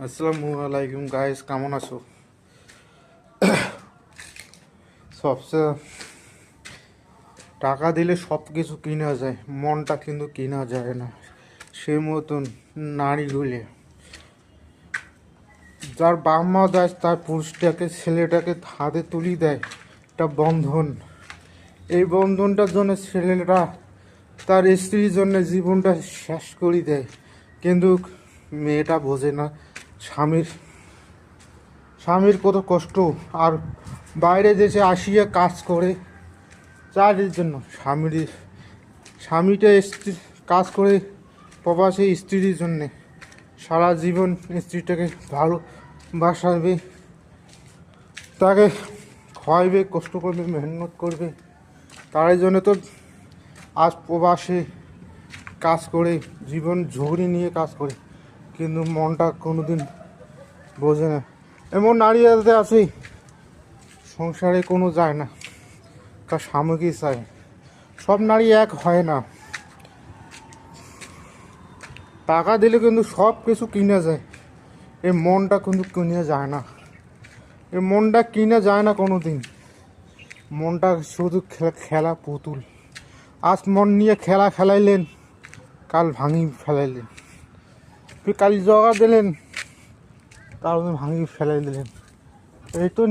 আসসালামু আলাইকুম গাইস, কেমন আছো? সবচেয়ে টাকা দিলে সব কিছু কিনা যায়, মনটা কিন্তু কিনা যায় না। সে মতন নারীগুলি যার বাপ মা দেয় তার পুরুষটাকে ছেলেটাকে হাতে তুলি দেয়, একটা বন্ধন। এই বন্ধনটার জন্য ছেলেরা তার স্ত্রীর জন্য জীবনটা শেষ করে দেয়, কিন্তু মেয়েটা বোঝে না স্বামীর স্বামীর কত কষ্ট। আর বাইরে দেশে আসিয়া কাজ করে চাকরির জন্য স্বামীটা স্ত্রী কাজ করে প্রবাসী স্ত্রীর জন্যে সারা জীবন স্ত্রীটাকে ভালোবাসাবে, তাকে খাওয়াইবে, কষ্ট করবে, মেহনত করবে। তার জন্য তো আজ প্রবাসে কাজ করে জীবন ঝুঁকি নিয়ে কাজ করে, কিন্তু মনটা কোনো দিন বোঝে না। এমন নারী আছে সংসারে কোনো যায় না, তার স্বামীকে চায়। সব নারী এক হয় না। টাকা দিলে কিন্তু সব কিছু কিনা যায়, এই মনটা কিন্তু কিনা যায় না। এই মনটা কিনা যায় না কোনো দিন। মনটা শুধু খেলা পুতুল। আজ মন নিয়ে খেলাইলেন, কাল ভাঙি ফেলাইলেন। কাল জগা দিলেন, তার ভাঙি ফেলাই দিলেন। এই তো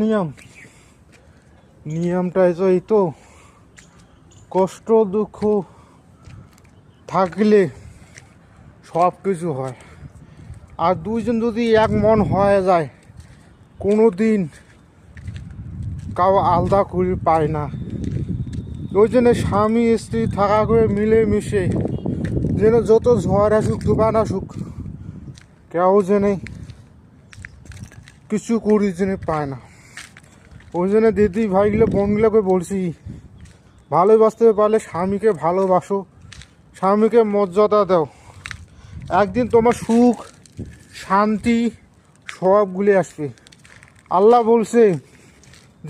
নিয়মটা এই তো। কষ্ট দুঃখ থাকলে সব কিছু হয়। আর দুইজন যদি এক মন হয়ে যায়, কোনো দিন কাউ আলাদা করে পায় না। ওই জন্য স্বামী স্ত্রী থাকা করে মিলে মিশে যেন যত ঝড় আসুক তুফান আসুক, কেউ যেন কিছু করি যেন পায় না। ওই জন্য দিদি ভাইগুলো বোনগুলোকে বলছি, ভালোবাসতে পারলে স্বামীকে ভালোবাসো, স্বামীকে মর্যাদা দাও। একদিন তোমার সুখ শান্তি সবগুলি আসবে। আল্লাহ বলছে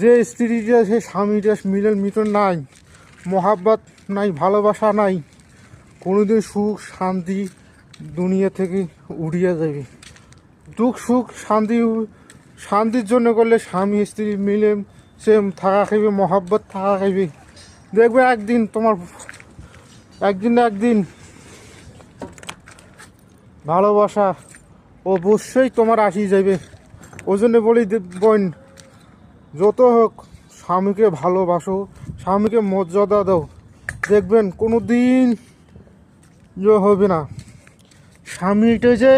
যে স্ত্রীটা সে স্বামীটা মিলন নাই, মহাব্বত নাই, ভালোবাসা নাই, কোনোদিন সুখ শান্তি দুনিয়া থেকে উড়িয়ে যাবে। দুঃখ সুখ শান্তির জন্য করলে স্বামী স্ত্রী মিলে সে থাকা খাইবে, মহাব্বত থাকা খাইবে। দেখবে একদিন তোমার একদিন ভালোবাসা অবশ্যই তোমার আসি যাবে। ওই জন্য বলি বোন, যত হোক স্বামীকে ভালোবাসো, স্বামীকে মর্যাদা দাও। দেখবেন কোনো দিন হবে না। স্বামীটা যে